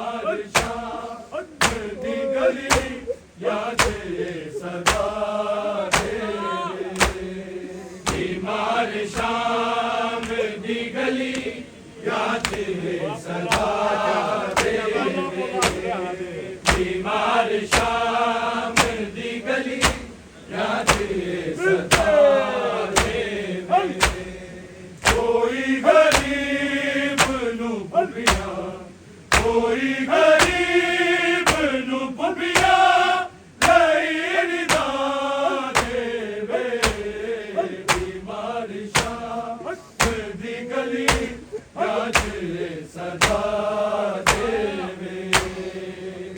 बीमार शाम दी गली याद सदा बीमार शाम दी गली याद सदा बीमार शाम दी गली याद सदा कोई गरीब नू पुपिया कोई गरीब नू पुपिया लई दा देवे बीमार शाम दी गली याद सदा देवे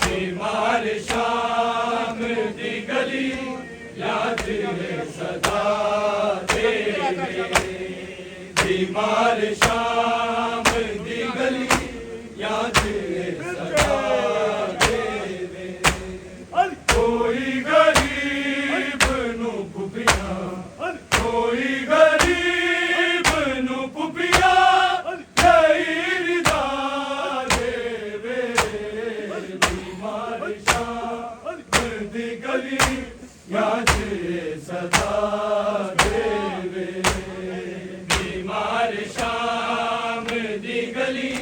बीमार शाम दी गली याद सदा देवे बीमार शाम दी गली याद सदा देवे कोई गरीब नू पुपिया कोई गरीब नू पुपिया लई दा देवे बीमार शाम दी गली याद सदा देवे बीमार शाम दी गली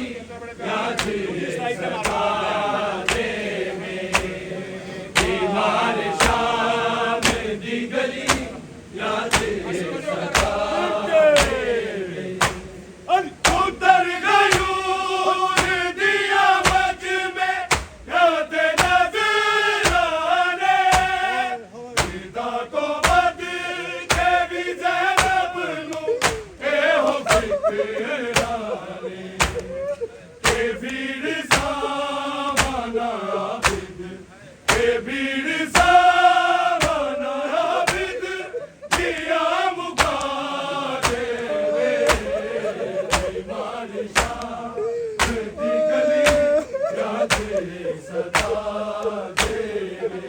याद सदा देवे बीमार शाम दी गली याद सदा देवे उतर गयूर दिया मज में याद नजराने सीधा को बद के भी ज़ैनब नू ए हो फिक्राने के भीड़ सामाना आबिद के भीड़ सामाना आबिद दिया मुका देवे बीमार शाम दी गली याद सदा देवे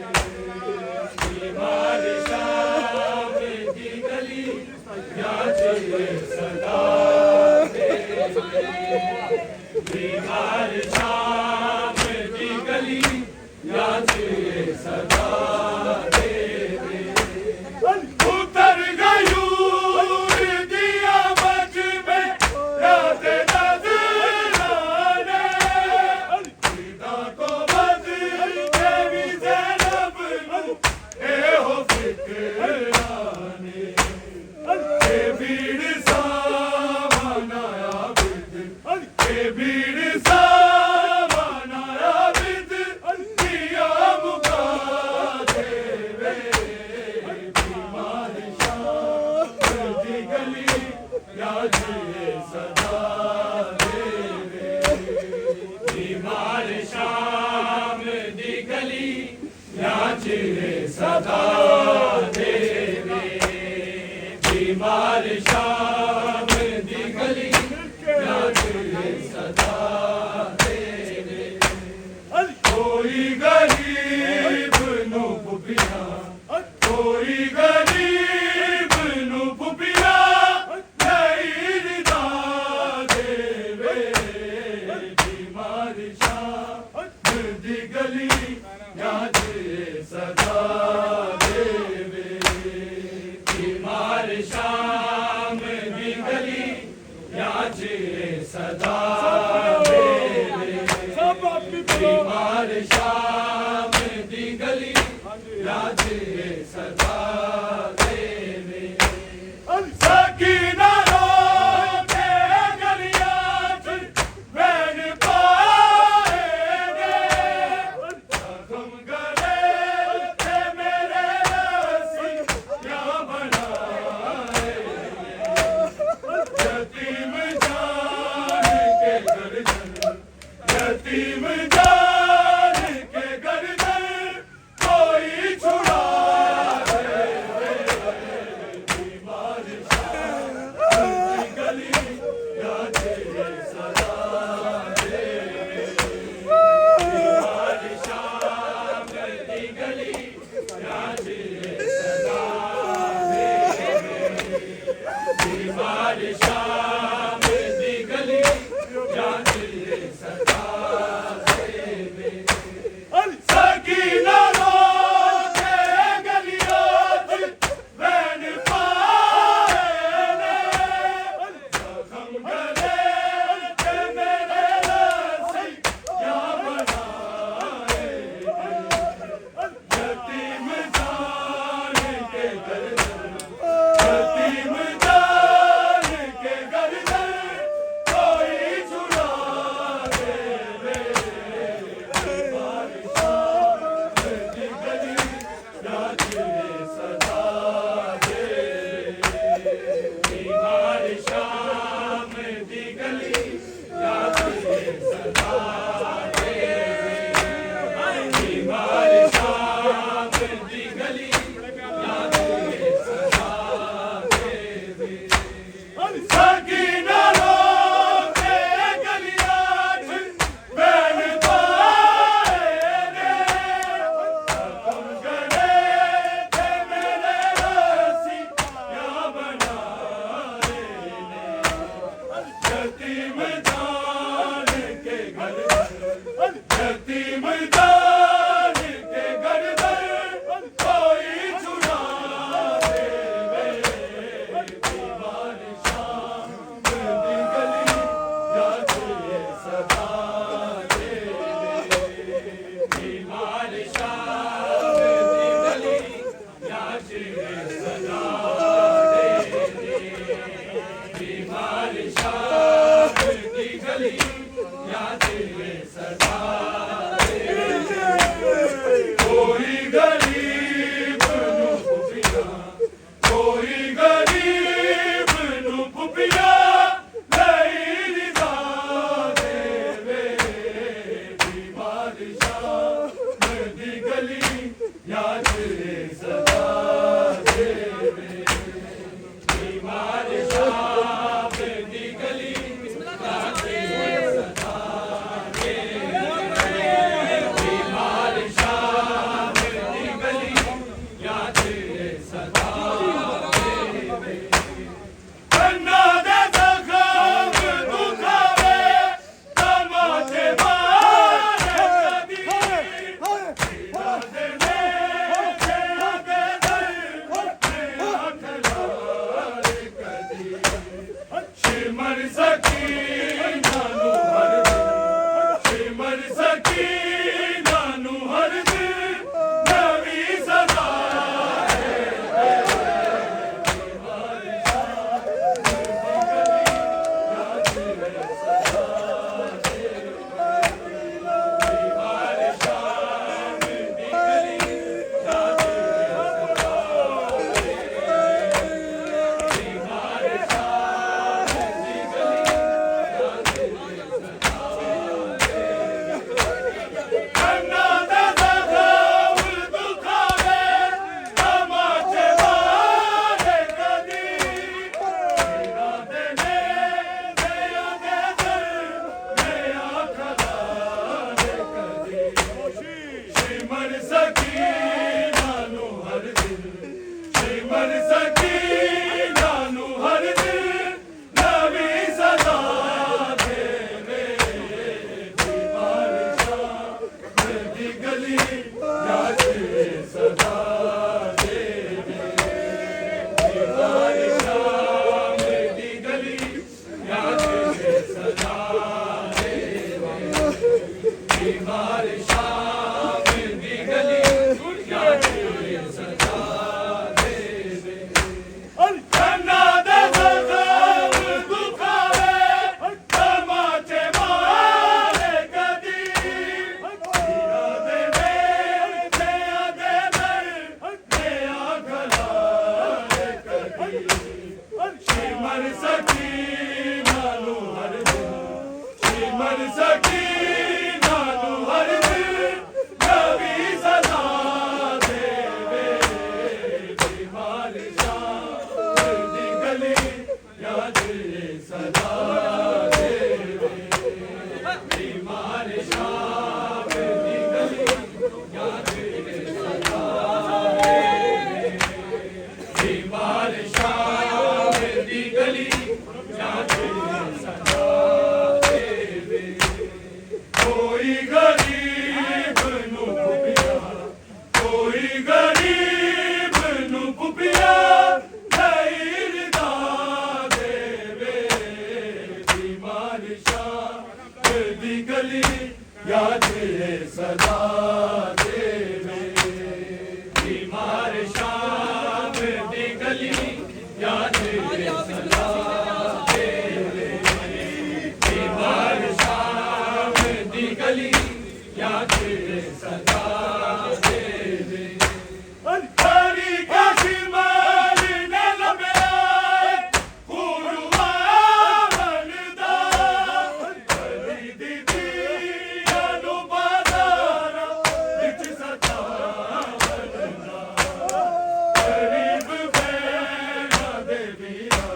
बीमार शाम दी गली याद सदा बीमार शाम दी गली याद सदा देवे उतर गयूर दिया मज में याद नजराने सीधा को बद के भी ज़ैनब नू ए हो फिक्राने के भीड़ सामाना आबिद के भीड़ सामाना आबिद दिया मुका देवे बीमार शाम दी गली याद सदा देवे बीमार शाम दी गली याद सदा देवे बीमार शाम दी गली याद सदा देवे कोई गरीब नू पुपिया कोई गरीब नू पुपिया लई दा देवे बीमार शाम दी गली याद सदा देवे बीमार शाम दी गली याद सदा देवे बीमार शाम दी गली याद सदा देवे सकीना रोके गलियां च बैन पाएंगे जख्म गले थे मेरे रस्सी क्या बनाएंगे यतीम जान के गर्दन यतीम जान के गर्दन कोई छुड़ा मर्दान के गर्दन कोई छुड़ा देवे बीमार शाम दी गली याद ये सदा देवे बीमार शाम दी गली याद ये सदा देवे बीमार शाम दी गली याद ये सदा कोई गरीब नू पुपिया कोई गरीब नू पुपिया नहीं रिजा देवे बीमार शाम दी गली याद ये सदा देवे बीमार शाम दी गली याद ये सदा बीमार शाम दी गली याद ये सदा कन्ना दे जखम दुखावे तमाचे मारे कदी पीड़ा देने के आगे दर आँख लाए कदी शिमर सकीना नू हर दिन शिमर सकीना नू हर दिन नवी सदा कन्ना दे जखम दुखावे तमाचे मारे कदी पीड़ा देने के आगे दर आँख लाए कदी शिमर सकीना नू हर दिन शिमर सकीना नू हर दिन नवी सदा देवे बीमार शाम दी गली याद ये सदा देवे बीमार शाम दी गली याद ये सदा देवे बीमार शाम दी गली याद ये सदा देवे कन्ना दे जखम दुखावे तमाचे मारे कदी पीड़ा देने के आगे दर आँख लाए कदी शिमर सकीना नू हर दिन शिमर सकीना नू हर दिन नवी सदा देवे बीमार शाम दी गली याद ये सदा देवे बीमार शाम दी गली याद ये सदा देवे बीमार शाम दी गली याद ये सदा देवे कोई गरीब नू पुपिया कोई गरीब नू पुपिया नहीं रिदा देवे बीमार शाम दी गली याद ये सदा देवे बीमार शाम दी गली याद ये सदा देवे बीमार शाम दी गली याद ये सदा देवे हरी का शिमाल ने लबया खुरुआ बनदा हरी दीदी अनु बाजारा विच सता बनदा गरीब बेड़ा देवीरा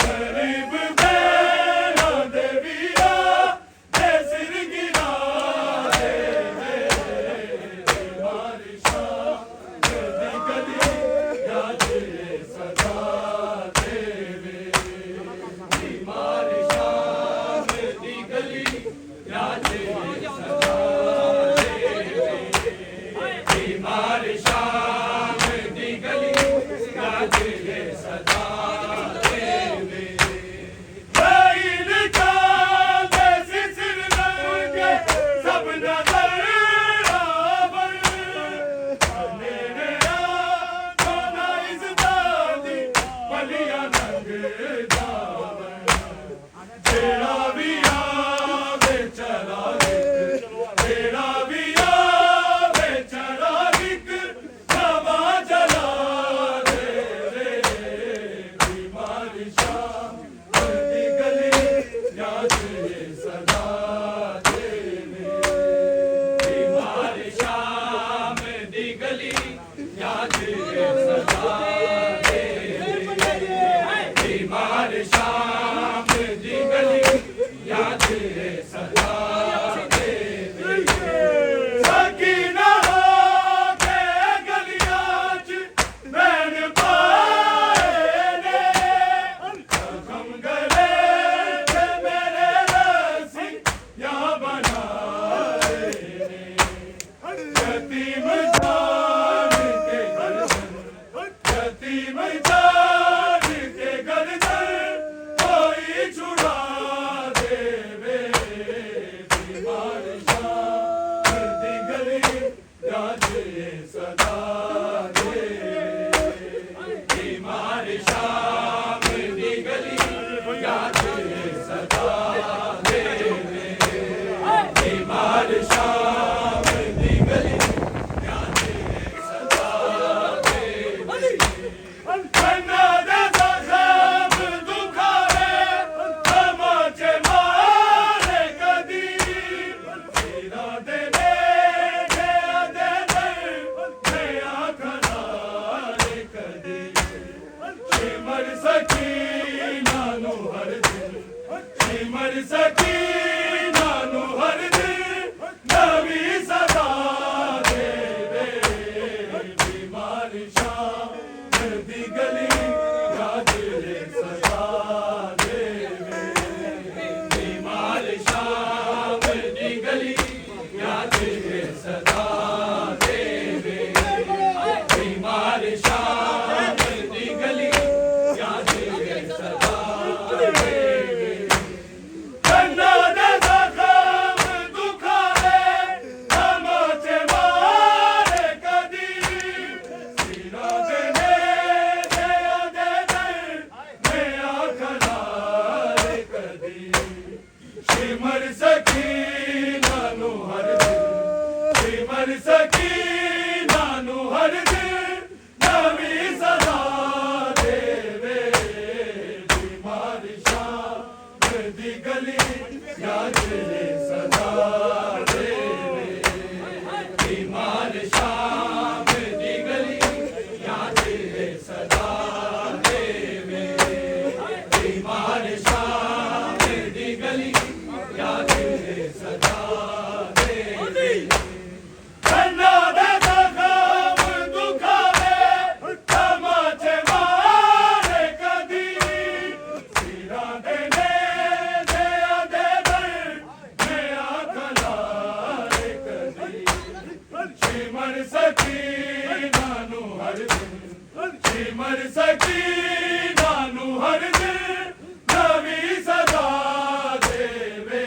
गरीब बेड़ा देवीरा दे सिर गिरा देवे याद ये सदा देवे बीमार शाम दी गली याद ये सदा देवे बीमार शाम दी गली याद ये सदा देवे कन्ना दे सब दुखावे तमाचे मारे कदी तेरा दे मर सकी नानू हर दिन मर सकी नानू हर दिन नवी सदा देवे बीमार शाम दी गली याद ये सदा देवे बीमार शाम दी गली याद ये सदा देवे बीमार शाम दी गली मर सकी नानू हर दिन मर सकी नानू हर दिन नवी सदा देवे बीमार शाम दी गली याद ये सदा देवे बीमार शाम दी गली याद ये सदा देवे बीमार शाम दी गली याद ये सदा देवे कन्ना दे सब दुखावे तमाचे मारे कदी सिरा देने दे दे मैं आखलारे कदी मर सकी नानू हर दिन मर सकी नानू हर दिन नवी सदा देवे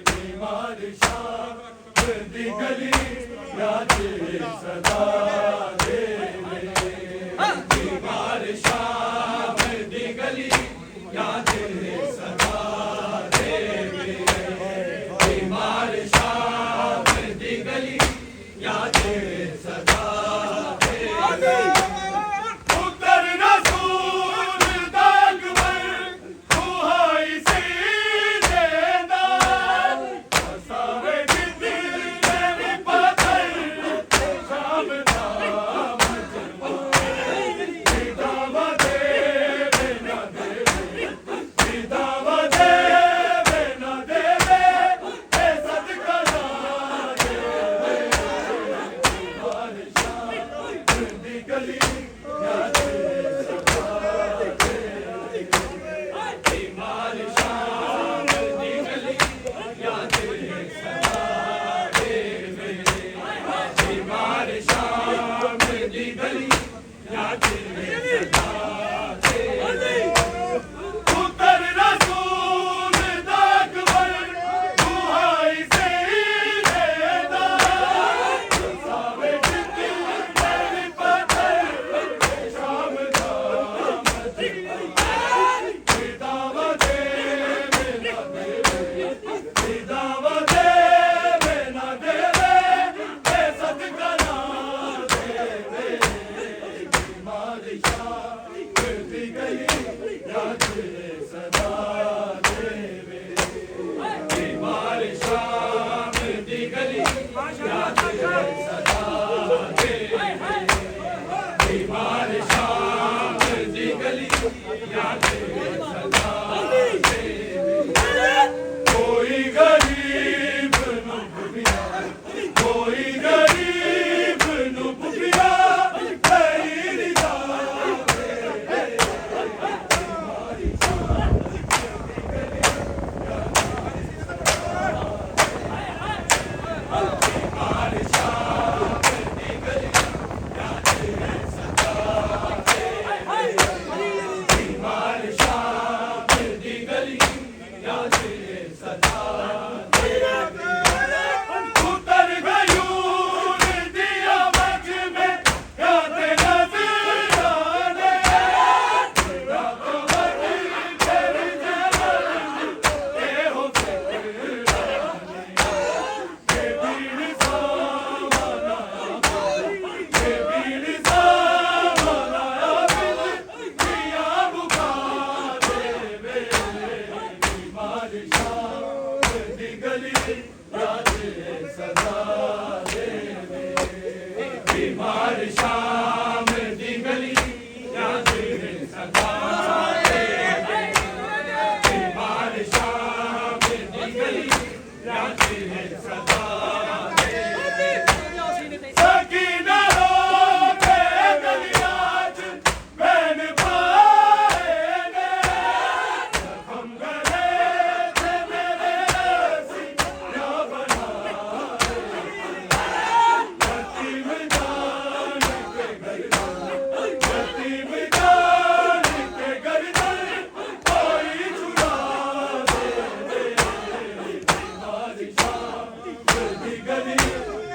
बीमार शाम दी गली याद ये सदा देवे बीमार शाम दी गली याद ये सदा देवे बीमार शाम दी गली याद ये सदा देवे पुत्र रसूल दागवर दुहाई सी देदा सावे दिल मेरी पत्थर शाम दाम दावा देवे ना देवे दावा देवे ना देवे ए सदका ना देवे बीमार शाम दी गली याद ये सदा देवे बीमार शाम दी गली याद ये सदा देवे बीमार शाम दी गली याद ये सदा देवे पुत्र रसूल दागवर दुहाई से देदा सावे दिल मेरी पत्थर शाम दाम दावा देवे ना देवे दावा देवे ना देवे ए सदका ना देवे बीमार शाम दी गली याद ये सदा देवे बीमार शाम दी गली याद ये सदा देवे बीमार शाम दी गली याद ये सदा देवे कोई गरीब नु भुलिया कोई गरीब नु भुलिया तेरी बीमार शाम दी गली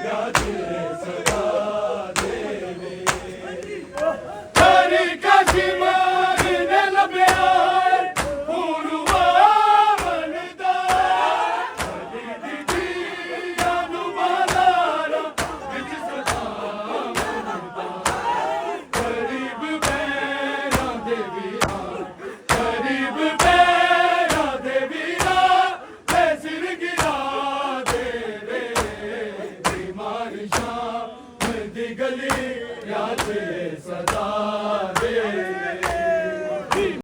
याचे सदा देवे हरी काशी मारने लभ्या पूर्वा वनदा हरी दीदी अनुबालारा विच सदा मनदा गरीब बैरा देवीरा गरीब बैरा देवीरा ते सिर गिरा देवे बीमार शाम दी गली याचे सदा